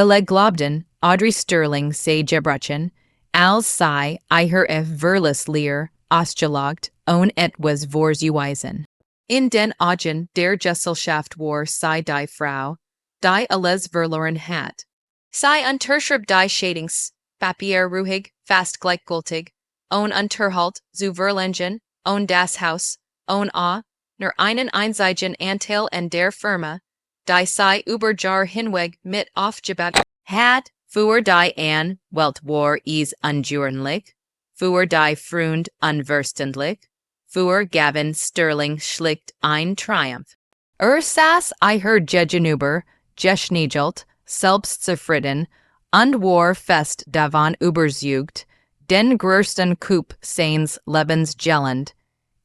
Globden, Audrey Sterling, say Gebruchen, als sei, ihr verles leer, ausgelogt, ohne etwas vorzuweisen. In den Augen der Gesellschaft war sei die Frau, die alles verloren hat. Sei unterschrieb die Scheidungspapier ruhig, fast gleichgültig, ohne Unterhalt zu verlangen, ohne das Haus, ohne nur einen einzigen Anteil an der Firma, die sei über Jahr hinweg mit aufgebaut hat, für die Welt war es ungewöhnlich, für die Freund unverständlich, für Gavin Sterling schlicht ein Triumph. Saß ihr gegenüber, geschniegelt, selbstzufrieden, und war fest davon überzeugt, den größten Coup seines Lebens gellend,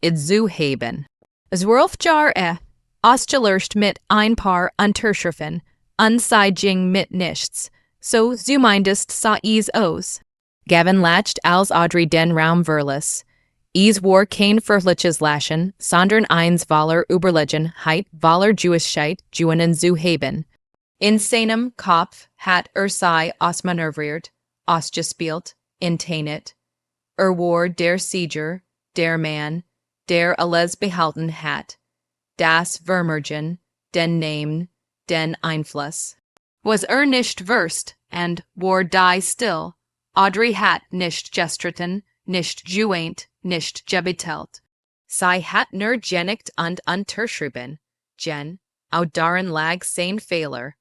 zu haben. 12 Jahre ausgelöscht mit ein paar Unterschriften, unsieging mit nichts, so zumindest sah es aus. Gavin lacht als Audrey den Raum verließ. Es war kein fröhliches Lachen, sondern eins voller Überlegenheit, voller Gewissheit, Gewinnen zu haben. In seinem Kopf hat sei ausmanövriert, ausgespielt, inteinet. War der Sieger, der Mann, der alles behalten hat. Das Vermögen, den Namen, den Einfluss. Was nicht verst, and war die still. Audrey hat nicht gestritten, nicht geweint, nicht gebetelt. Sie hat nur genigt und unterschrieben. Auch darin lag sein Fehler.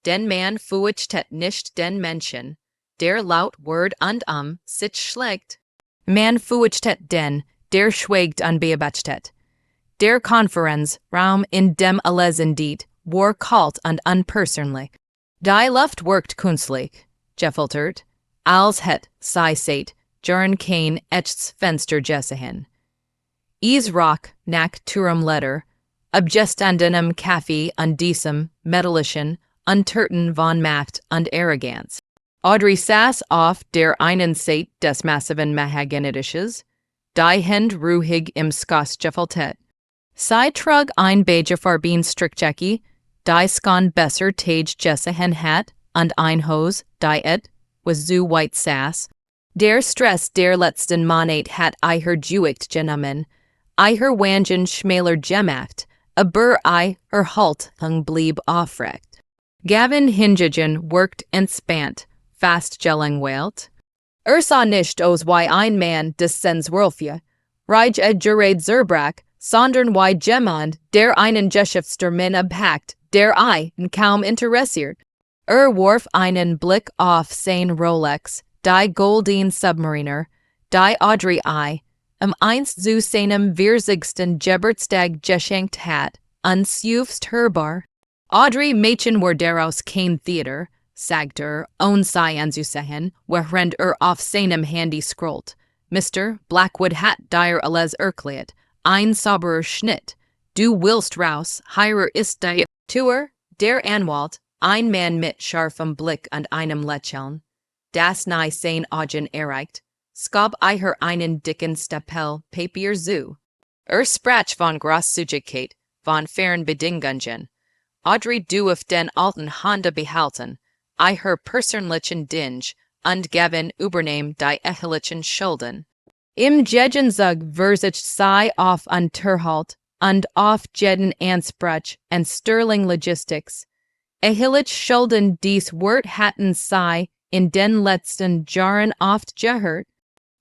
Den Mann fürchtet nicht den Menschen, der laut Wort und sich schlägt. Man fürchtet den, der schweigt und beobachtet. Der Konferenzraum, in dem alles diet, war kalt und unpersönlich. Die Luft wirkt künstlich, gefiltert, als het sei seit, Jahren kein echtes Fenster gesehen. Es roch nach Turmletter, abgestandenem Kaffee und diesem metallischen, unterten von Macht und Arroganz. Audrey saß auf der einen Seite des massiven Mahagonitisches, die Hände ruhig im Schoß gefaltet. Sie trug ein beigefarbene Strickjacke, die skon besser Tage gesehen hat, und ein Hose, die was zu white saß. Der Stress der letzten Monat hat ihr gewicht genommen, ihr Wangen schmäler gemacht, aber ihr Haltung blieb aufrecht. Gavin hingegen wirkt entspannt, fast gelangweilt. Sah nicht aus wie ein Mann des Senswürfje, reich gerät zerbrach, sondern wie jemand, der einen Geschäftstermin abhakt, der ihn kaum interessiert. Warf einen Blick auf sein Rolex, die Goldene Submariner, die Audrey einst zu seinem würzigsten Geburtstag geschenkt hat, und seufzt hörbar. Audrey Mädchen war daraus kein Theater, sagt ohne sie anzusehen, während auf seinem Handy scrollt. Mr. Blackwood hat dir alles erklärt, ein sauberer Schnitt. Du willst raus, hier ist die Tour, der Anwalt, ein Mann mit scharfem Blick und einem Lächeln, das nahe sein Augen erreicht, skob ihr einen dicken Stapel Papier zu. Sprach von Großzügigkeit, von Fernbedingungen. Audrey du auf den alten Honda behalten, ihr persönlichen Dinge, und Gavin übernehm die ehelichen Schulden. Im Gegenzug verzicht sie auf Unterhalt und auf jeden Anspruch und Sterling Logistics. Eheliche Schulden dies Wort hatten sie in den letzten Jahren oft gehört.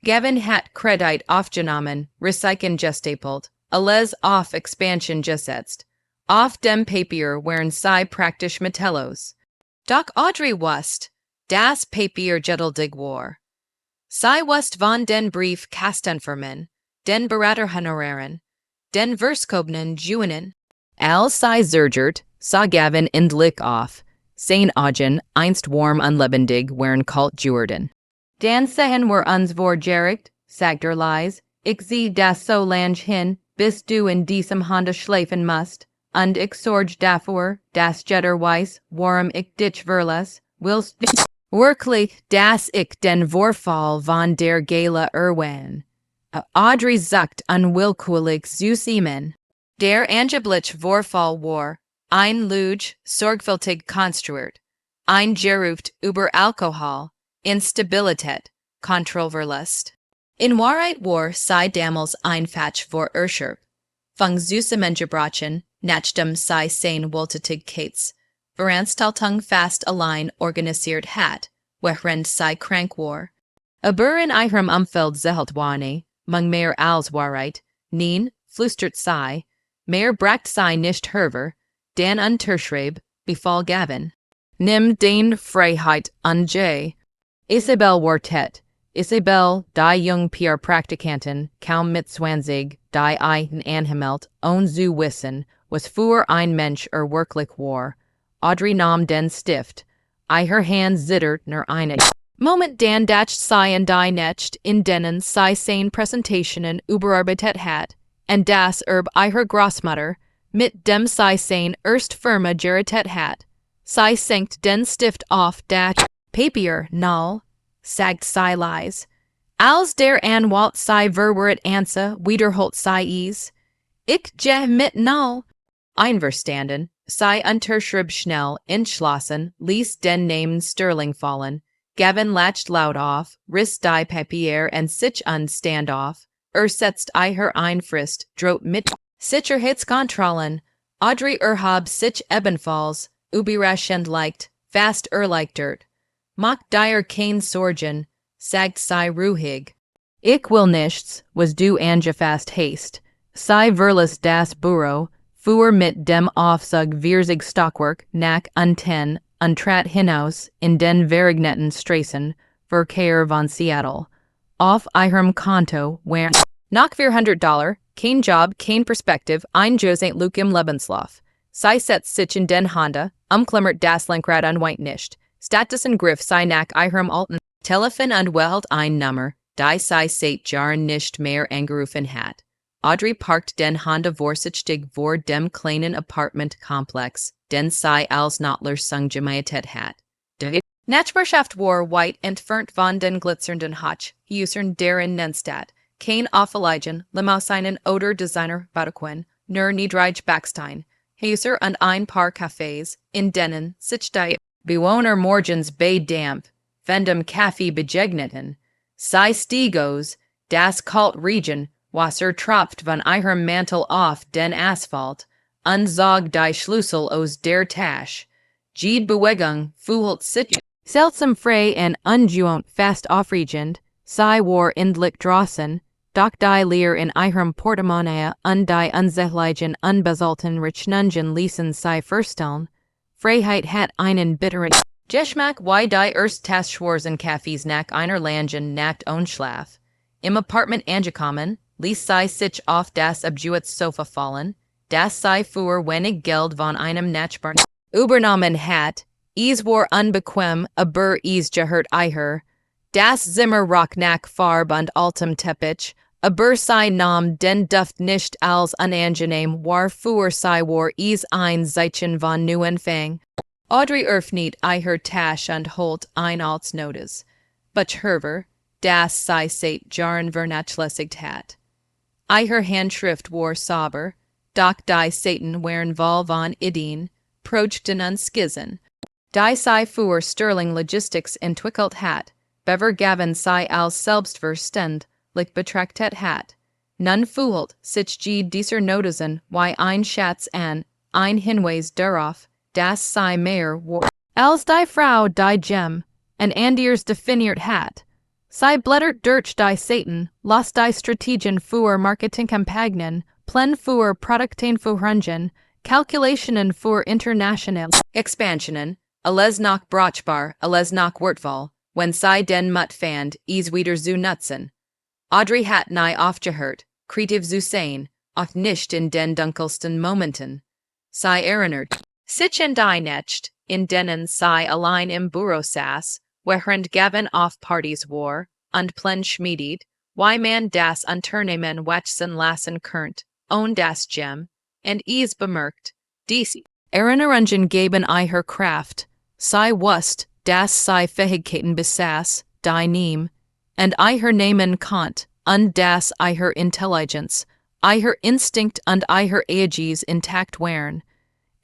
Gavin hat Kredit aufgenommen, Recycling gestapelt, alles auf Expansion gesetzt. Auf dem Papier waren sie praktisch mittellos. Doch Audrey wusste, das Papier geduldig war. Sie wusste von den Briefkastenfirmen, den Beraterhonoraren, den Verskobenen Gewinnen. Als sie zergert, sah Gavin endlich auf. Sein Augen, einst warm und lebendig, waren kalt geworden. Dan sehen wir uns vor Gericht, sagt leise. Ich sehe das so lang hin, bis du in diesem Honda schläfen musst, und ich sorge dafür, dass jeder weiß, warum ich dich verlasse, willst du wirklich, dass ich den Vorfall von der Gala erwähne. Audrey sagt unwillkürlich zu ihm. Der angebliche Vorfall war ein Lüge sorgfältig konstruiert. eingeruft über Alkohol, Instabilität, Kontrollverlust. In Wahrheit war sei damals einfach vor Erschurp. Fang Zusammengebrochen, nachdem sei sein Wohltätigkeits, Veranstaltung fast allein organisiert hat, während sei krank war. Aber in ihrem Umfeld zählt Warne, mang mehr als Wahrheit, nien, flüstert sei, mehr bracht sei nicht herver, den unterschrieb, befall Gavin. Nimm den Freiheit an J. Isabel Wartet, Isabel, die jung PR Praktikantin, kaum mit 20, die ein Anhemelt, ohne zu wissen, was für ein Mensch wirklich war. Audrey nahm den Stift, ihr Hand zittert nur eine Moment dan datcht sei und die necht, in denen sei sein Präsentationen überarbeitet hat, und das ihre Großmutter, mit dem sei sein erst Firma gerichtet hat. Sei senkt den Stift auf das Papier, null, sagt sei leise. Als der Anwalt sei verwirrt ansa, wiederholt sei ich je mit null. Einverstanden, sei unterschrieb schnell, entschlossen, ließ den Namen Sterling fallen. Gavin latched laut auf, riss die Papier und sich an Standoff. Setzt ihr Einfrist, droht mit Sicherheitskontrollen. Audrey hab sich ebenfalls, überraschend leicht, fast erleichtert. Macht dir kein Sorgen, sagt sei ruhig. Ich will nichts, was du angefasst hast. Sei verlass das Büro, fuhr mit dem Aufzug vierzig Stockwerk nach unten, trat hinaus in den verregneten Straßen, Verkehr von Seattle. Auf ihrem Konto waren nach $400, kein Job, kein Perspektive, ein Josant Luke im Lebenslauf. Sei setzt sich in den Honda, umklimmert das Lenkrad an White nicht. Status in Griff sei nach ihrem alten Telefon und wählt ein Nummer, die sei seit Jahren nicht mehr angerufen hat. Audrey parkt den Honda vorsichtig vor dem kleinen Apartmentkomplex, den sei als Nottler Gemeitet hat. Die Nachbarschaft war weit entfernt von den glitzernden Hochhäusern der Innenstadt, kein Auffälligen, Limau seinen Oder-Designer Bauquin, nur niedrig Backstein, Häuser und ein paar Cafés, in denen sich die Bewohner morgens bei Damp, von dem Kaffee begegneten. Sei Stigos, das Kaltregen, Wasser tropft von ihrem Mantel auf den Asphalt, unsog die Schlüssel aus der Tasche. Jede Bewegung fühlt sich seltsam frei und ungewohnt fast aufregend, sei war endlich draußen, doch die Leer in ihrem Portemonnaie und die unsäglichen unbezahlten Rechnungen ließen sei verstellen. Freiheit hat einen bitteren Geschmack wie die Ersttagsschwarzen Kaffees nach einer langen Nacht ohne Schlaf. Im Apartment angekommen, ließ sei sich auf das Abjuets-Sofa fallen, das sei für wenig Geld von einem Nachbarn übernommen hat. Es war unbequem, aber es gehört ihr. Das Zimmer roch nach Farb und altem Teppich, aber sei nahm den Duft nicht als unangenehm war für sei war es ein Zeichen von Neuanfang. Audrey öffnet ihr Tasche und holt ein als Notiz. Herver, das sei seit Jahren vernachlässigt hat. Ihr Handschrift war sauber, doch die Seiten waren voll von Ideen, Projekten und Skizzen. Die sei für Sterling Logistics entwickelt hat, bever Gavin sei als selbstverständlich betrachtet hat. Nun fühlt sich dieser Notizen wie ein Schatz an, ein Hinweis darauf, dass sei mehr war als die Frau die Gem, und anders definiert hat. Sei blättert durch die Seiten, las die Strategien für Marketingkampagnen, Pläne für Produktenverhandlungen, Kalkulationen für internationale Expansionen, alles noch brauchbar, alles noch wertvoll, wenn sei den Mut fand, es wieder zu nutzen. Audrey hat nie aufgehört, kreativ zu sein, auch nicht in den dunkelsten Momenten. Sei erinnert sich in die Nacht, in denen sei allein im Büro saß, während Gavin auf Partys war, und Pläne schmiedet, wie man das Unternehmen wachsen lassen könnt, ohne das Gem, und es bemerkt, diese Erinnerungen geben ihr Kraft, sei wusst, dass sei Fähigkeiten besaß, die nehm, und ihr nehmen konnt, und dass ihr Intelligenz, ihr Instinkt und ihr Aegis intakt waren.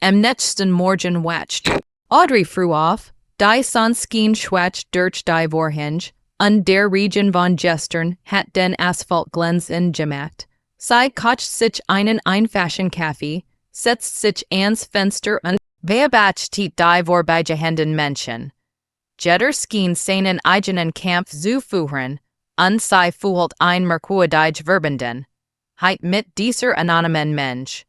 Am nächsten Morgen wacht Audrey früh auf, Die Sonskeen Schwach durch die Vorhenge, und der Region von Gestern hat den Asphaltglanz gemacht. Sie kocht sich einen Einfaschen Kaffee, setzt sich ans Fenster und beobachtet die vorbeigehenden Menschen. Jeder skien seinen eigenen Kampf zu führen, und sie fühlt ein merkwürdig Verbanden. Heit mit dieser anonymen Mensch.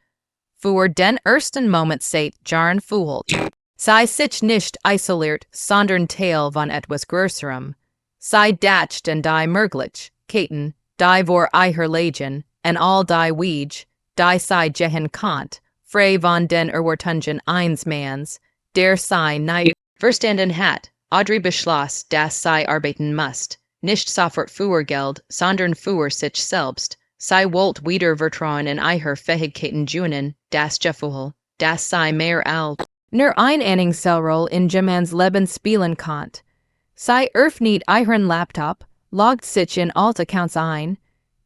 Für den ersten Moment seit Jahren fühlt sie sich nicht isoliert, sondern Teil von etwas Größerem. Sie dacht in die Möglichkeiten, die vor ihr liegen, en all die Wege, die sie gehen kant, frei von den Erwartungen eines Manns, der sie nicht verstanden hat. Audrey beschloss, dass sie arbeiten musst, nicht sofort für Geld, sondern für sich selbst. Sie wollte wieder Vertrauen in ihre Fähigkeiten gewinnen, das Gefühl, dass sie mehr als nur ein Anhängsel in jemands Leben spielen konnte. Sie öffnet ihren Laptop, logt sich in alt Accounts ein,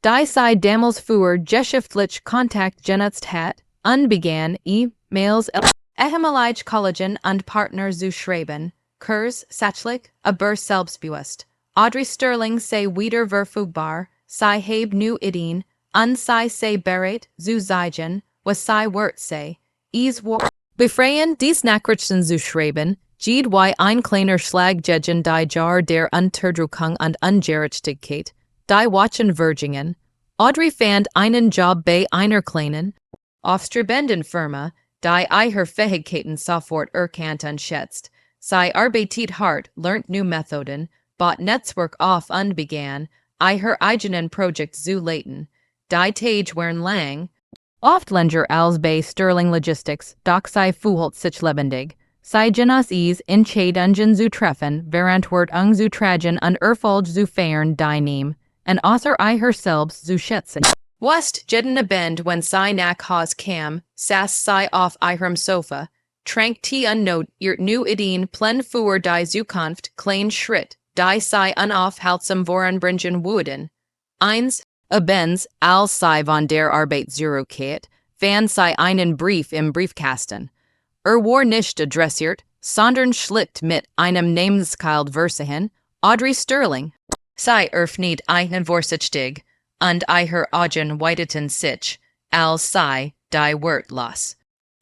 die sie damals für geschäftlich Kontakt genutzt hat, und begann E-Mails ehemalige Kollegen und Partner zu schreiben, Kurs sachlich, aber selbstbewusst. Audrey Sterling sei wieder verfügbar, sie heb nu Ideen, und sie sei bereit zu zeigen, was sie wert sei. War befreien dies Nachrichten zu schreiben, Jed wie ein kleiner Schlag gegen die Jar der Unterdrückung und Ungerechtigkeit, die Watchen Virgingen. Audrey fand einen Job bei einer kleinen, aufstrebenden Firma, die ihre Fähigkeiten sofort erkannt und schätzt. Sie arbeitet hart, lernt new Methoden, baut Netzwerk auf und begann, ihre eigenen Projekte zu leiten. Die Tage waren lang, oft länger als bei Sterling Logistics, doch sie fühlt sich lebendig. Sie genoss es, Entscheidungen zu treffen, Verantwortung zu tragen und Erfolg zu feiern, die nehmen, und außer ihr selbst zu schätzen. West jeden Abend, wenn sie nach Haus kam, saß sie auf ihrem Sofa, trank Tee und not ihr new Ideen plen für die Zukunft, klein Schritt, die sie unaufhaltsam voranbringen würden. Abends, als sie von der Arbeit zurückkehrt, fand sie einen Brief im Briefkasten. War nicht adressiert, sondern schlicht mit einem Namensschild versehen, Audrey Sterling. Sie öffnet einen vorsichtig, und ihr Augen weiteten sich, als sie die Wort las.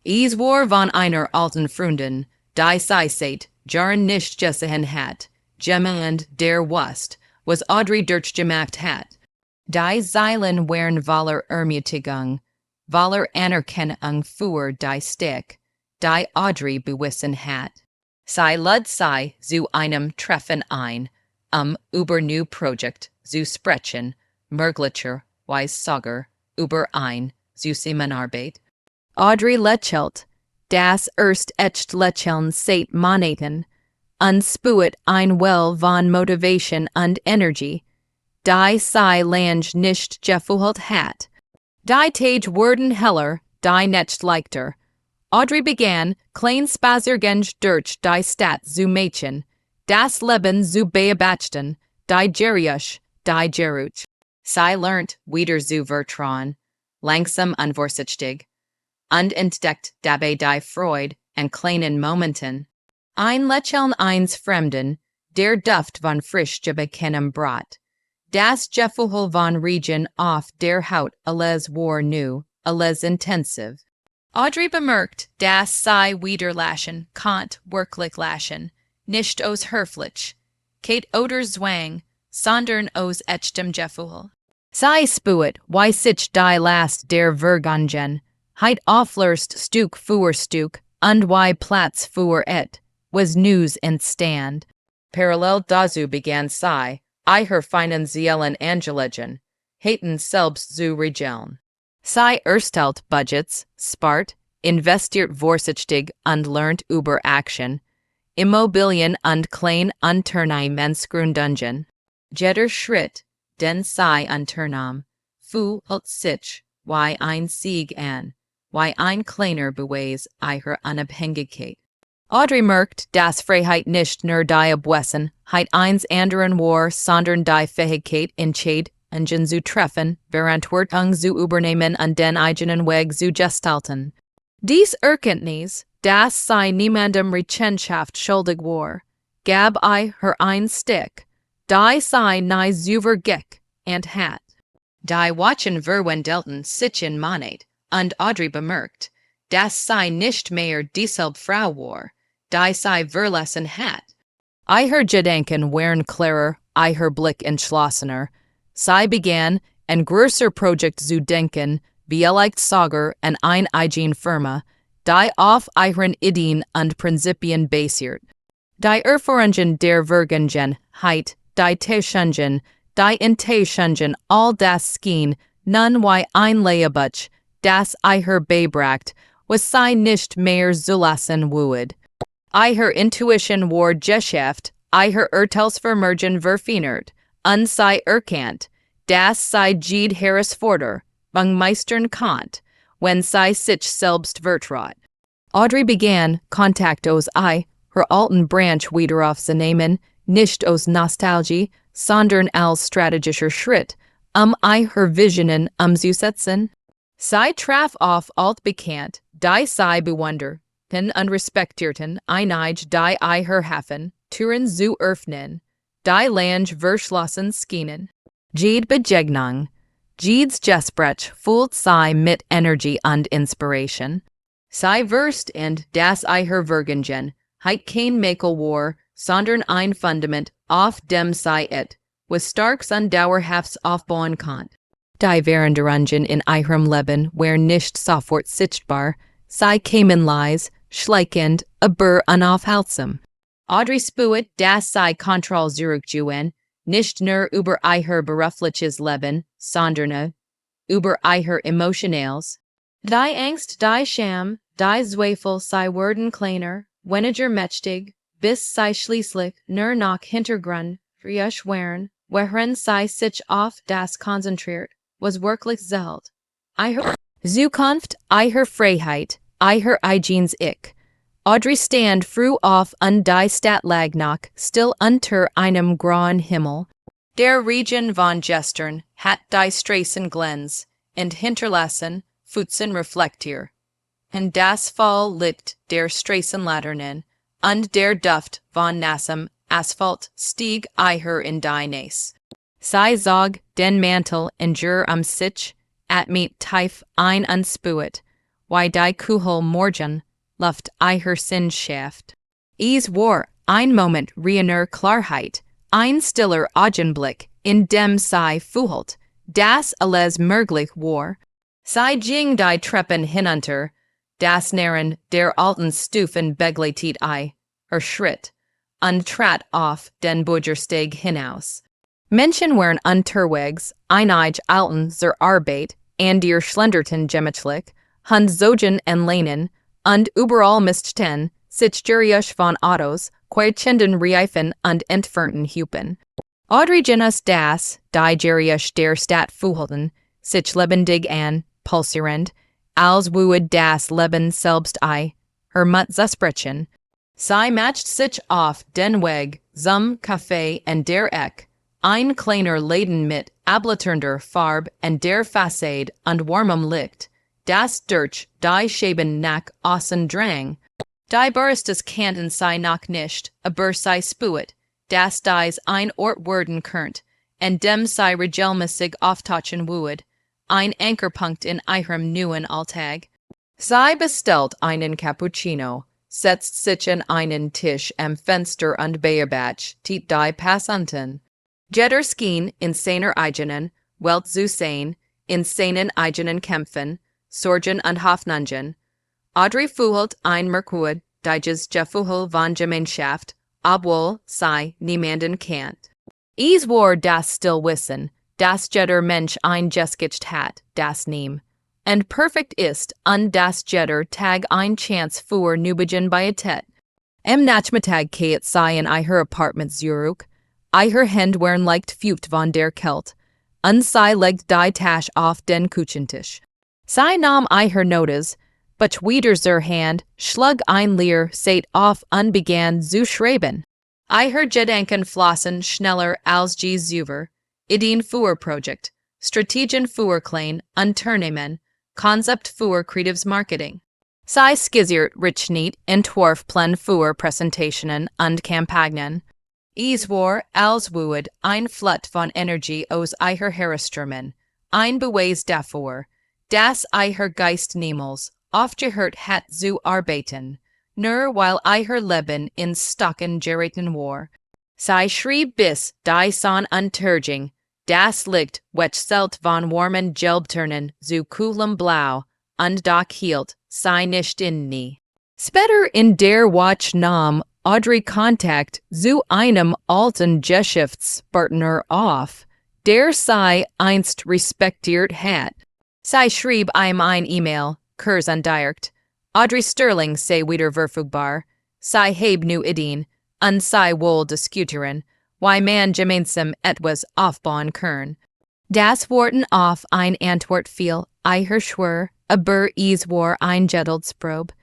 Es war von einer alten Freundin, die sie seit Jahren nicht gesehen hat, jemand der West, was Audrey durchgemacht hat. Die Zeilen waren voller Ermutigung, voller Anerkennung für die Stärke, die Audrey bewiesen hat. Sie lud sie zu einem Treffen ein, über new Projekt zu sprechen, möglicherweise sogar über ein Zusammenarbeit. Audrey lächelt, das erst echt Lächeln seit Monaten, und spürt ein Well von Motivation und Energie, die sie lange nicht gefühlt hat. Die Tage wurden heller, die nicht leichter. Audrey begann, klein Spaziergänge durch die Stadt zu machen, das Leben zu beobachten, die Gericht, die Geruch. Sie lernt wieder zu vertrauen, langsam und vorsichtig, und entdeckt dabei die Freude an kleinen Momenten. Ein Lächeln eines Fremden, der Duft von frisch gebackenem Brot. Das Gefühl von Regen auf der Haut, alles war new, alles intensiv. Audrey bemerkt, dass sie wieder lachen, konnte wirklich lachen, nicht aus Höflich, Kate oder Zwang, sondern aus echtem Gefühl. Sie spürt, wie sich die Last der Vergangen, heit auflöst Stück für Stück, und wie Platz für et, was News entstand. Parallel dazu begann sie, ihre finanziellen Angelegenheiten selbst zu regeln. Sie erstellt Budgets, spart, investiert vorsichtig und lernt über Aktien, Immobilien und Kleinunternehmensgründungen. Jeder Schritt, den sie unternahm, fühlt sich wie ein Sieg an, wie ein kleiner Beweis ihrer Unabhängigkeit. Audrey merkt, dass Freiheit nicht nur die Abwessen, eines anderen war, sondern die Fähigkeit, Entscheidungen zu treffen, Verantwortung zu übernehmen und den eigenen Weg zu gestalten. Dies Erkenntnis, dass sie niemandem Rechenschaft schuldig war, gab I her ein Stick, die sei nie zuver Gick, and hat. Die watchen verwendelten sich in Monat, und Audrey bemerkt, das sei nicht mehr dieselbe Frau war, die sei verlassen hat. I her Gedanken wären klarer, I her Blick entschlossener. Sie begann, ein größer Projekt zu denken, vielleicht sogar an ein eigen Firma, die auf ihren Ideen und Prinzipien basiert. Die Erfahrungen der Vergangenheit, die Täuschungen, die Enttäuschungen, all das schien nun wie ein Lehrbuch, das I her bebracht, was sie nicht mehr zulassen würde. I her Intuition war Geschäft, I her Urteilsvermögen verfeinert, und sie erkannt, dass sie Gede herausforder, meistern Kant, wenn sie sich selbst vertrat. Audrey begann, Kontakt aus I, her alten Branch wieder aufzunehmen, nicht aus Nostalgie, sondern als strategischer Schritt, I her Visionen umzusetzen. Sie traf auf altbekannt, die sie bewunderten und respektierten, einige die I her Hafen, Türen zu öffnen, die lang verschlossen schienen. Jede Begegnung, jedes Gespräch füllt sie mit Energie und Inspiration. Sie wusste und dass I her Vergangen, heit kein Makel war, sondern ein Fundament, auf dem sie was starks und dauerhafts aufbauen konnt. Die Veränderungen in ihrem Leben waren nicht sofort sichtbar, sie kamen leise, schleichend, aber unaufhaltsam. Audrey spürt, dass sie Kontrolle zurückgewinnen, nicht nur über ihr berufliches Leben, sondern über ihr emotionales. Die Angst, die Scham, die Zweifel, sie wurden kleiner, weniger mächtig, bis sie schließlich nur noch Hintergrund frisch waren, während sie sich auf das konzentriert, was wirklich zählt. Ihr Zukunft, ihr Freiheit, ihr eigenes Ich. Audrey stand früh auf und die Stadt lag noch still unter einem grauen Himmel. Der Regen von gestern hat die Straßen glänz, und hinterlassen Pfützen reflektiert. Und das Fall Licht der Straßenlaternen und der Duft von nassem Asphalt stieg ihr in die Nase. Sie zog den Mantel in Jür sich, at mit tief ein und spüet, wie die Kuhel Morgen Luft ihr Sinn schafft. Es war ein Moment reiner Klarheit, ein stiller Augenblick, in dem sie fühlt, dass alles möglich war. Sie ging die Treppen hinunter, das Nähren der alten Stufen begleitet ihr Schritt, und trat auf den Bürgersteig hinaus. Menschen waren unterwegs, einige alten zur Arbeit, und ihr schlenderten gemütlich, und zogen en Lehnen, und überall mischten sich Geräusche von Autos, quietschenden Reifen und entfernten Hupen. Audrey Jennas das, die Geräusche der Stadt fühlten, sich lebendig an, pulsierend, als würde das Leben selbst her Mut sprechen. Sie macht sich auf den Weg zum Café und der Eck, ein kleiner Laden mit abläuternder Farbe und der Fassade und warmem Licht, das durch die Scheiben nach außen drang. Die Baristas kannten sie noch nicht, aber sie spürt, dass dies ein Ort werden könnt, in dem sie regelmäßig auftauchen würde, ein Ankerpunkt in ihrem neuen Alltag. Sie bestellt einen Cappuccino, setzt sich an einen Tisch am Fenster und beobachtet die Passanten. Jeder schien in seiner eigenen Welt zu sein, in seinen eigenen Kämpfen, Sorgen und Hoffnungen. Audrey fühlt ein Merkur, dieses Gefühl von Gemeinschaft, obwohl sie niemanden kennt. Es war das Stillwissen, dass jeder Mensch ein Gesicht hat, das ihm und perfekt ist und dass jeder Tag ein Chance für Nübegen Bietet. Am Nachmittag geht sie in ihr Apartment zurück. Ihre Hände waren leicht feucht von der Kälte, und sie legt die Tasche auf den Küchentisch. Sie nahm ihr Notiz, but wieder zur Hand, schlug ein Leer Seite auf und begann zu schreiben. Ihr Gedanken flossen schneller als die Zuver, Ideen für Projekt, Strategien für Klein Unternehmen, Konzept für Creatives Marketing. Sei skizziert rich neat entworf plen für Präsentationen und Kampagnen. Es war als woed ein Flut von Energie aus eicher Herrströmen, ein Beweis dafür, dass eicher Geist niemals aufgehört hat zu arbeiten, nur weil eicher Leben in Stocken geraten war. Sei schrieb bis die Son Untergang, das Licht wechselt von warmen Gelbtönen zu kühlem Blau, und doch hielt sei nicht inne. Später in der Watch nahm Audrey Kontakt zu einem alten Geschäftspartner auf, der sei einst respektiert hat. Sei schrieb ihm ein E-Mail, kurz und direkt. Audrey Sterling sei wieder verfügbar, sei heb nu ideen, und sei wohl diskutieren, wie man gemeinsam etwas aufbauen kann. Das Worten auf ein Antwort fiel, eicher schwör, aber es war ein Geduldsprobe,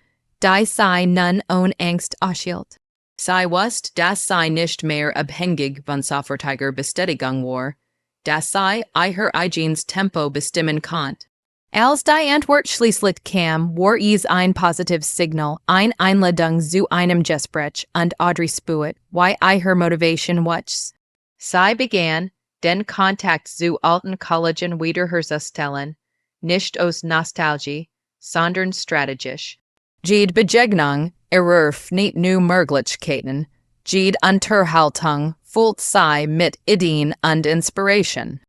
die sei nun ohne Angst aushielt. Sei wusste, dass sei nicht mehr abhängig von sofortiger Bestätigung war, dass sei eicher eigenes Tempo bestimmen konnte. Als die Antwort schließlich kam, war es ein positives Signal, eine Einladung zu einem Gespräch, und Audrey spürt, wie eicher Motivation wuchs. Sei begann, den Kontakt zu alten Kollegen wiederherzustellen, nicht aus Nostalgie, sondern strategisch. Jede Begegnung eröffnet neue Möglichkeiten, jede Unterhaltung füllt sei mit Ideen und Inspiration.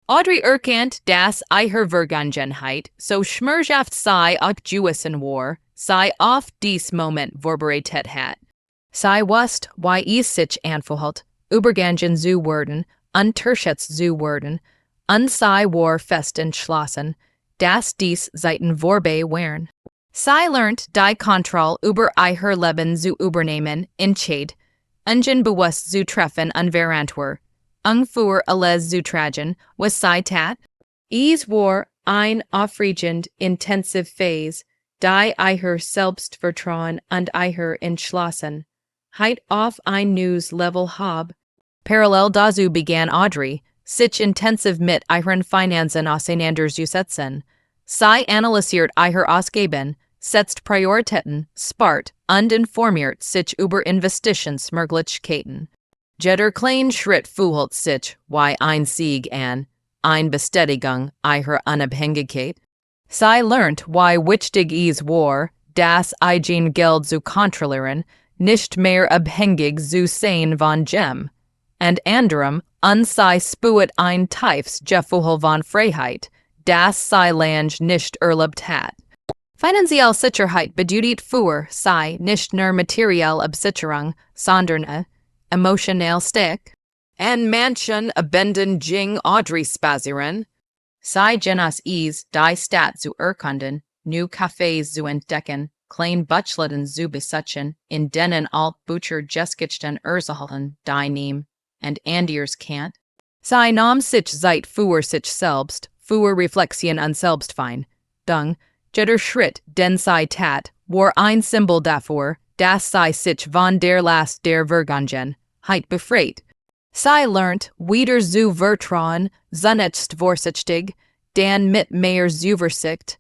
Audrey erkannt, dass eicher Vergangenheit so schmerzhaft sei auch gewesen war, sei auf dies Moment vorbereitet hat. Sei wusste, wie es sich anfühlt, übergangen zu werden, unterschätzt zu werden, und sei war fest entschlossen, dass dies Zeiten vorbei wären. Sei lernt, die Kontrolle über eicher Leben zu übernehmen, entschied, unbewusst zu treffen und verantworten. Für alles zu tragen, was sei tat. Es war ein aufregend intensive Phase, die eicher Selbstvertrauen und eicher Entschlossenheit auf ein neues Level hob. Parallel dazu begann Audrey, sich intensiv mit eichern Finanzen auseinanderzusetzen. Sei analysiert eicher Ausgaben, setzt Prioritäten, spart und informiert sich über Investitionsmöglichkeiten. Jeder kleinen Schritt fühlt sich wie ein Sieg an, eine Bestätigung eicher Unabhängigkeit. Sei lernt, wie wichtig es war, das eigene Geld zu kontrollieren, nicht mehr abhängig zu sein von Gem. Und anderem, und sei spürt ein tiefes Gefühl von Freiheit, das sei lange nicht erlebt hat. Finanzielle Sicherheit bedeutet für sei nicht nur materielle Absicherung, sondern emotionell Stärke. En manchen abenden jing Audrey spazieren. Sei genas is die Stadt zu erkunden, new Cafés zu entdecken, klein Butchläden zu besuchen, in denen alt Butcher Geschichten erzählen, die nehm, und anders kennt. Sei nahm sich Zeit für sich selbst, für Reflexion und Selbstfindung. Jeder Schritt, den sei tat, war ein Symbol dafür, dass sei sich von der Last der Vergangenheit befreit. Sei lernt, wieder zu vertrauen, zunächst vorsichtig, dann mit mehr Zuversicht.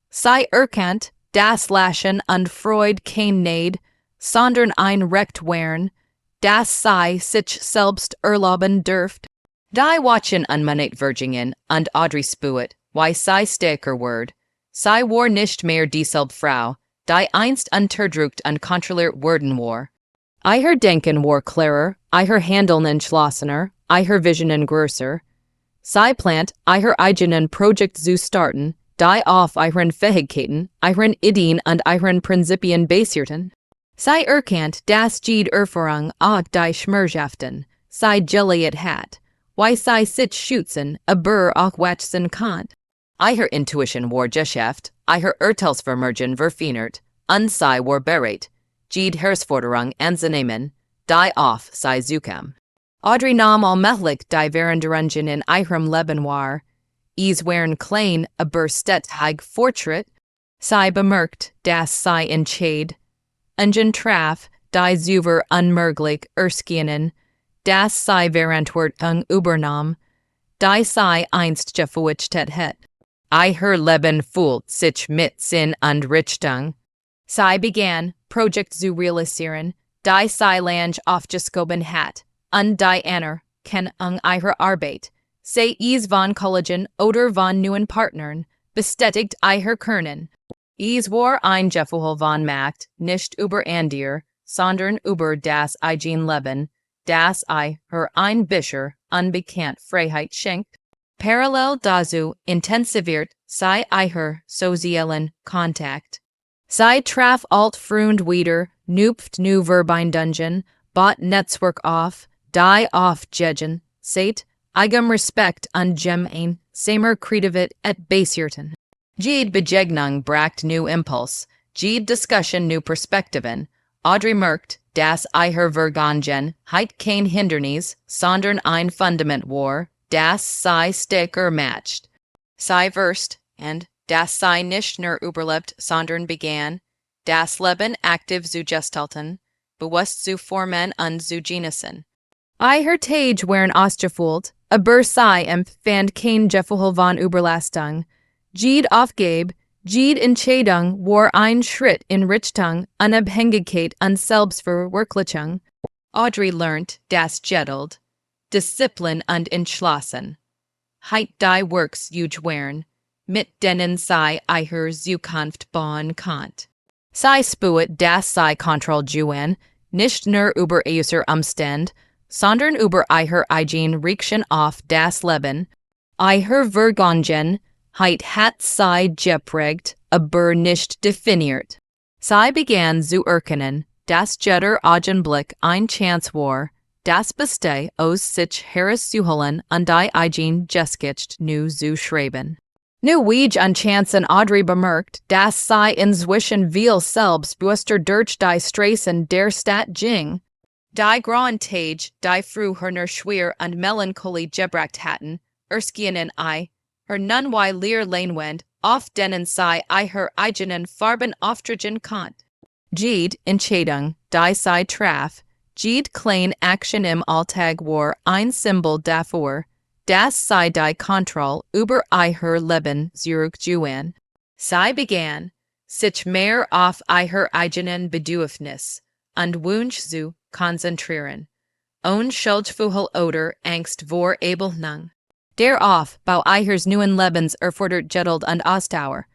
Sei erkannt, das Lachen und Freude kein Neid, sondern ein Recht wären, das sei sich selbst erlauben dürft. Die Watchen unmanit Virgingen und Audrey spürt, wie sei stärker word. Sei war nicht mehr dieselbe Frau, die einst unterdrückt und kontrolliert worden war. Eicher Denken war klarer, eicher Handeln entschlossener, eicher Visionen größer. Sei plant, eicher eigenen Projekt zu starten, die auf eichern Fähigkeiten, eichern Ideen und eichern Prinzipien basierten. Sei erkannt, dass jede Erfahrung auch die Schmerzhaften, sei geliet hat, wie sei sich schützen, aber auch wachsen kann. Eicher Intuition war geschäft, eicher Urteilsvermögen verfeinert, und sei war bereit, jede Herausforderung anzunehmen, die auf sei zukam. Audrey nahm allmählich die Veränderungen in ihrem Leben wahr. Es waren klein, aber stetig Fortschritt. Sei bemerkt, dass sei entschied. Ungen traf, die zuver unmöglich erskinen, dass sei Verantwortung übernahm, die sei einst gefurchtet het. Eicher Leben fühlt sich mit Sinn und Richtung. Sei began, Projekt zu realisieren, die sei lange aufgeschoben hat, und die Anner, ken ihre Arbeit, sei is von Kollegen oder von neuen Partnern, bestätigt ihre Kernen. Es war ein Gefühl von Macht, nicht über Andir, sondern über das Eigenleben, das ihr ein bisschen unbekannt Freiheit schenkt. Parallel dazu intensiviert sei ihr sozialen Kontakt. Sei traf alt Freund wieder, nupft nu Verbindungen, bot Netzwerk auf, die aufgegen, seit eigem Respekt und gem ein, samer kreativit et basierten. Jede Begegnung bracht nu Impuls, jede Diskussion nu Perspektiven. Audrey merkt, dass ihr Vergangen heit kein Hindernis, sondern ein Fundament war, das sei stärker matcht. Sei verst, und das sei nicht nur überlebt, sondern begann, das Leben aktiv zu gestalten, bewusst zu formen und zu genießen. Ihr Tage waren ausgefüllt, aber sei empfand kein Gefühl von Überlastung. Jede Aufgabe, jede Entscheidung war ein Schritt in Richtung Unabhängigkeit und Selbstverwirklichung. Audrey lernt das Geduld, Disziplin und Entschlossen. Heit die Works waren, mit denen sei ihr Zukunft bauen konnt. Sei spuet das sei Kontroll juan, nicht nur über äußere Umstände, sondern über ihr eigen Reaction auf das Leben. Ihr Vergangen heit hat sei geprägt, aber nicht definiert. Sei begann zu erkennen, dass jeder Augenblick ein Chance war, das Beste aus sich herauszuholen und die eigen Geschichte nu zu schreiben. Nu wej an Chancen Audrey bemerkt, dass sei inzwischen viel selbstbewusster durch die Straßen der Stadt ging. Die grauen Tage, die früher nur schwer und Melancholie gebracht hatten, erskienen nun wie leer Leinwand, auf denen sei ihr eigenen Farben auftragen konnt. Jede Entscheidung, die sei traf, jede kleine Action im Alltag war ein Symbol dafür, dass sei die Kontrolle über ihr Leben zurückgewann. Sei begann, sich mehr auf ihr eigenen Bedürfnis und Wunsch zu konzentrieren. Ohne Schuldgefühl oder Angst vor Ablehnung. Der Aufbau ihres neuen Lebens erfordert Geduld und Ausdauer.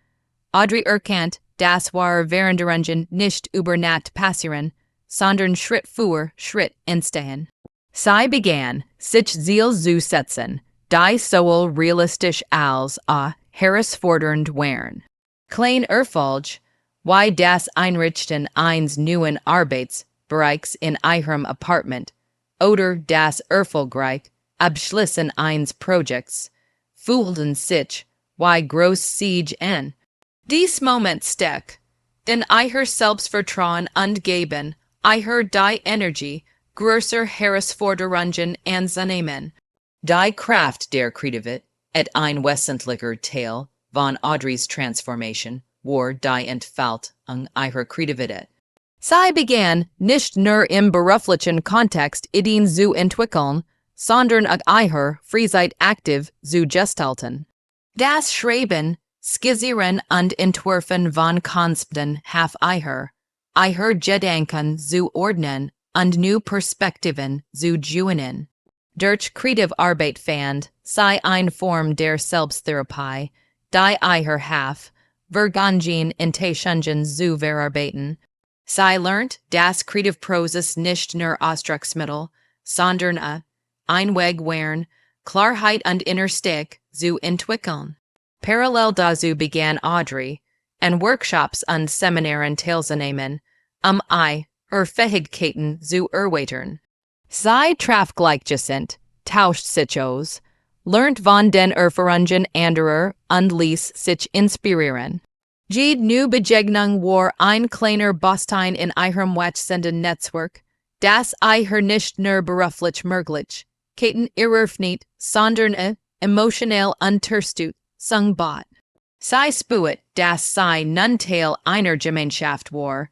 Audrey erkannt, dass war Veränderungen nicht über Nacht passieren, sondern Schritt für Schritt entstehen. Sei begann, sich Ziel zu setzen, die sowohl realistisch als auch herausfordernd waren. Klein Erfolg, wie das Einrichten eines neuen Arbeitsbereichs in ihrem Apartment, oder das erfolgreich Abschließen eines Projekts, fühlten sich, wie groß sie an. Dies Moment steck, denn ihr Selbstvertrauen und geben, ihr die Energie, größer Herausforderungen anzunehmen. Die Kraft der Kreativität, et ein wesentlicher Teil von Audreys Transformation, war die Entfaltung ihrer Kreativität. Sie begann, nicht nur im beruflichen Kontext Ideen zu entwickeln, sondern auch ihr Freizeit aktiv zu gestalten. Das Schreiben, Skizzieren und Entwerfen von Konzepten half ihr Gedanken zu ordnen und neue Perspektiven zu gewinnen. Durch Kreativarbeit fand sei eine Form der Selbsttherapie, die ihr half, Vergangen Intentionen zu verarbeiten. Sie lernt, dass Kreativprozess nicht nur Ausdrucksmittel, sondern ein Weg waren, Klarheit und Innerstärke zu entwickeln. Parallel dazu begann Audrey, an Workshops und Seminaren teilzunehmen, ihre Fähigkeiten zu erweitern. Sie traf Gleichgesinnte, tauscht sich aus, lernt von den Erfahrungen anderer und ließ sich inspirieren. Jede neue Begegnung war ein kleiner Baustein in ihrem wachsenden Netzwerk, das ihr nicht nur beruflich möglich eröffnet, sondern emotionell Unterstützung bot. Sie spürt, dass sie nun Teil einer Gemeinschaft war,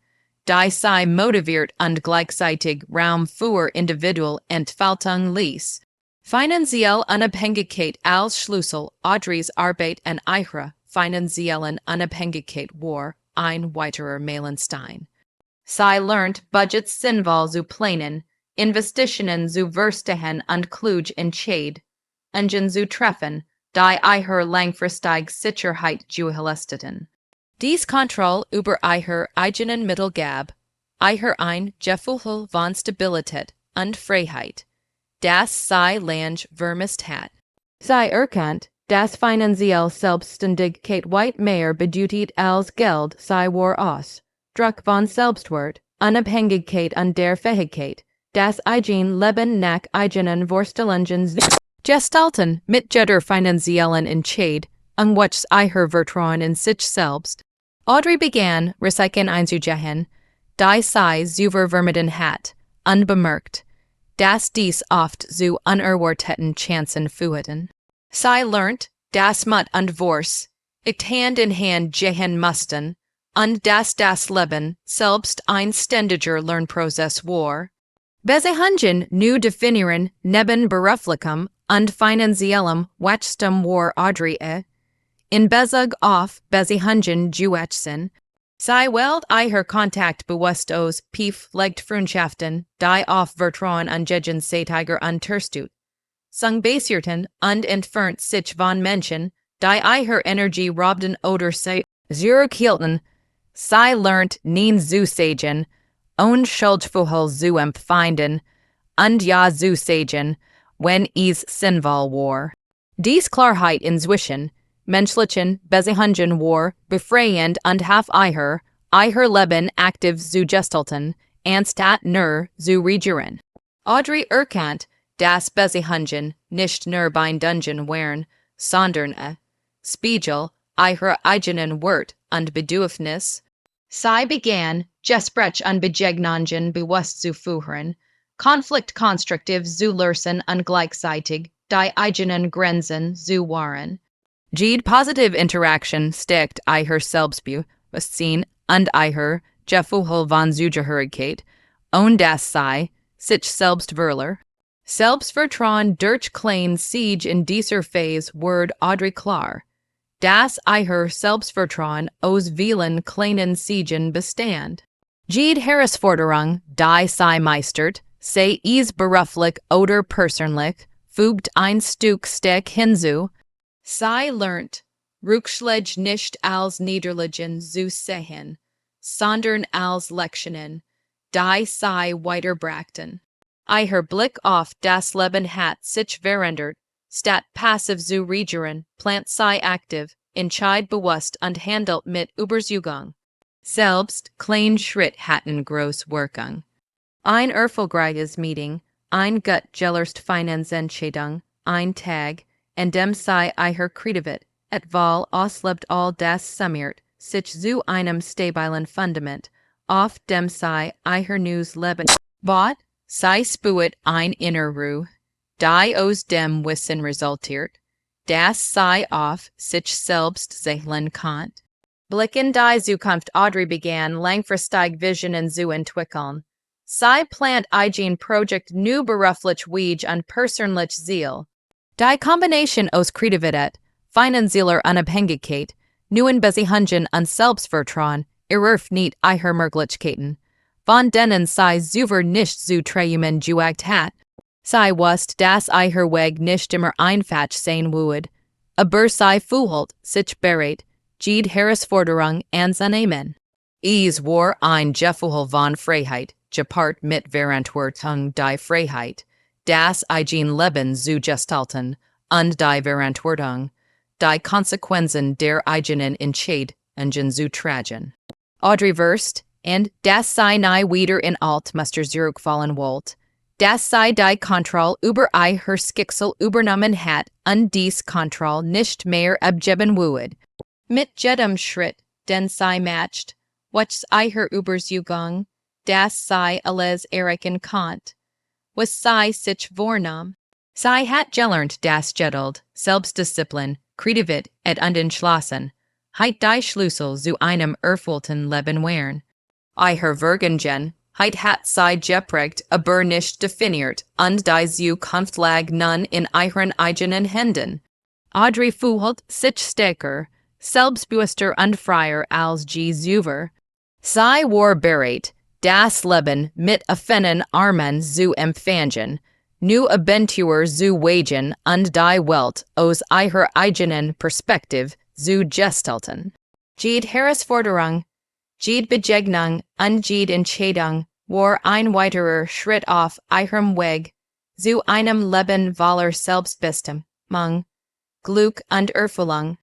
die sie motiviert und gleichzeitig Raum für Individualentfaltung ließ. Finanzielle Unabhängigkeit als Schlüssel Audreys Arbeit an ihrer finanziellen Unabhängigkeit war ein weiterer Meilenstein. Sie lernt Budgets sinnvoll zu planen, Investitionen zu verstehen und klug Entscheidungen zu treffen, die ihr langfristig Sicherheit gewährleisten. Dies Kontrolle über ihr eigenen Mittel gab, ihr ein Gefühl von Stabilität und Freiheit, das sie lang vermisst hat. Sie erkannt, dass finanzielle Selbstständigkeit weit mehr bedeutet als Geld, sie war aus Druck von Selbstwert, Unabhängigkeit und der Fähigkeit, das eigen Leben nach eigenen Vorstellungen zu gestalten, mit jeder finanziellen Entscheidung, was ihr Vertrauen in sich selbst. Audrey begann, Risiken einzugehen, die sie zu vermeiden hat, unbemerkt, dass dies oft zu unerwarteten Chancen führten. Sie lernt, dass Mut und Wurst Hand in Hand gehen mussten, und dass das Leben selbst ein ständiger Lernprozess war. Beziehungen nu definieren neben beruflichem und finanziellem Wachstum war Audrey in Bezug auf Beziehungen gewachsen. Sie wählt ihr Kontakt bewusst aus, pflegt Freundschaften, die auf Vertrauen und gegenseitiger Unterstützung basierten und entfernt sich von Menschen, die ihr Energie raubten oder sie zurückhielten. Sie lernt nie zu sagen, Schuldgefühl zu empfinden, und ja zu sagen, wenn es sinnvoll war. Dies Klarheit inzwischen, menschlichen Beziehungen war befreiend und half ihr Leben aktiv zu gestalten, anstatt nur zu regieren. Audrey erkannt, dass Beziehungen nicht nur Bindungen waren, sondern Spiegel ihrer eigenen Wert und Bedürfnis. Sie begann, Gespräch und Begegnungen bewusst zu führen, Konflikt konstruktiv zu lösen und gleichzeitig die eigenen Grenzen zu wahren. Jede positive Interaktion stärkt ihr Selbstbewusstsein und ihr Gefühl von Zugehörigkeit, und dass sie sich selbst verliert. Selbstvertrauen durch klein Siege in dieser Phase wird Audrey klar, dass ihr Selbstvertrauen aus vielen kleinen Siegen bestand. Jede Herausforderung, die sie meistert, sei es beruflich oder persönlich, fügt ein Stück Stärke hinzu. Sie lernt, Rückschläge nicht als Niederlagen zu sehen, sondern als Lektionen, die sie weiterbrachten. Ihr Blick auf das Leben hat sich verändert, statt passiv zu regieren, plant sie aktiv, entscheidet bewusst und handelt mit Überzeugung. Selbst kleine Schritt hatten groß Wirkung. Ein erfolgreiches Meeting, ein Gut-gelöst Finanzentscheidung, ein Tag, in dem sie ihr Kreativität etwahl auslebt all das summiert, sich zu einem stabilen Fundament, auf dem sie ihr neues Leben baut. Sie spürt ein Innerruhe, die aus dem Wissen resultiert, dass sie auf sich selbst sehen kann. Blicken die Zukunft. Audrey begann, langfristig Visionen zu entwickeln. Sie plant ein Projekt nu beruflich Wege und persönlich Ziel. Die Kombination aus Kreativität, finanzieller Unabhängigkeit, neuen Beziehungen und Selbstvertrauen eröffnet ihr Möglichkeiten, von denen sie zuvor nicht zu träumen gewagt hat. Sie wusste, dass ihr Weg nicht immer einfach sein würde, aber sie fühlt sich bereit, jede Herausforderung anzunehmen. Es war ein Gefühl von Freiheit, gepaart mit Verantwortung die Freiheit, das eigen Leben zu gestalten, und die Verantwortung, die Konsequenzen der eigenen Entscheidungen zu tragen. Audrey wusste, und dass sie nie wieder in Altmuster zurückfallen wollte, dass sie die Kontrolle über ihr Schicksal übernommen hat und dies Kontrolle nicht mehr abgeben würde. Mit jedem Schritt, den sie macht, was ihr Überzeugung, dass sie alles erreichen konnte, was sie sich vornahm. Sie hat gelernt, dass Geduld, Selbstdisziplin, Kreativität und Entschlossen, die Schlüssel zu einem erfüllten Leben wären. Ihr Vergehen hat sie geprägt, aber nicht definiert, und die Zukunft lag nun in ihren eigenen Händen. Audrey fühlt sich stärker, Selbstbewusster und freier als G. Zuver. Sie war bereit, das Leben mit offenen Armen zu empfangen, nu Abentur zu wagen und die Welt aus ihrer eigenen Perspektive zu gestalten. Jede Herausforderung, jede Begegnung und jede Entscheidung war ein weiterer Schritt auf ihrem Weg zu einem Leben voller Selbstbestimmung, Glück und Erfüllung.